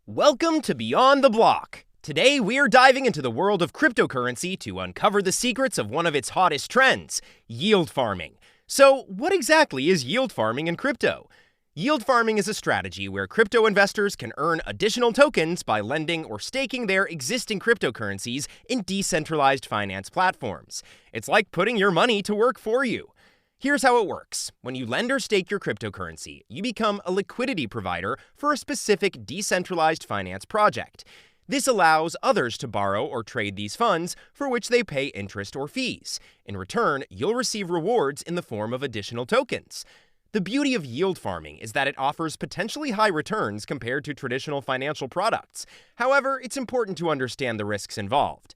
Welcome to Beyond the Block. Today, we're diving into the world of cryptocurrency to uncover the secrets of one of its hottest trends, yield farming. So, what exactly is yield farming in crypto? Yield farming is a strategy where crypto investors can earn additional tokens by lending or staking their existing cryptocurrencies in decentralized finance platforms. It's like putting your money to work for you. Here's how it works. When you lend or stake your cryptocurrency, you become a liquidity provider for a specific decentralized finance project. This allows others to borrow or trade these funds, for which they pay interest or fees. In return, you'll receive rewards in the form of additional tokens. The beauty of yield farming is that it offers potentially high returns compared to traditional financial products. However, it's important to understand the risks involved.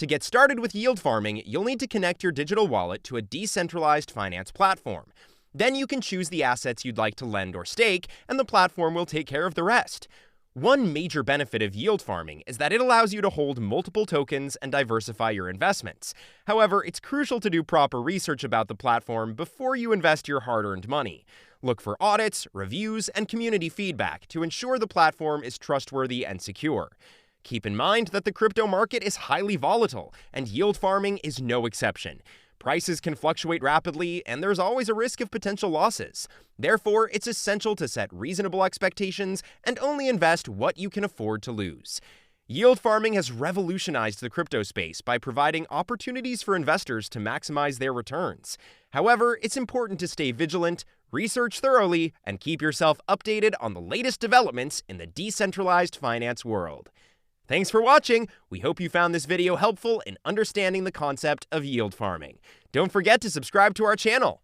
To get started with yield farming, you'll need to connect your digital wallet to a decentralized finance platform. Then you can choose the assets you'd like to lend or stake, and the platform will take care of the rest. One major benefit of yield farming is that it allows you to hold multiple tokens and diversify your investments. However, it's crucial to do proper research about the platform before you invest your hard-earned money. Look for audits, reviews, and community feedback to ensure the platform is trustworthy and secure. Keep in mind that the crypto market is highly volatile, and yield farming is no exception. Prices can fluctuate rapidly, and there's always a risk of potential losses. Therefore, it's essential to set reasonable expectations and only invest what you can afford to lose. Yield farming has revolutionized the crypto space by providing opportunities for investors to maximize their returns. However, it's important to stay vigilant, research thoroughly, and keep yourself updated on the latest developments in the decentralized finance world. Thanks for watching. We hope you found this video helpful in understanding the concept of yield farming. Don't forget to subscribe to our channel.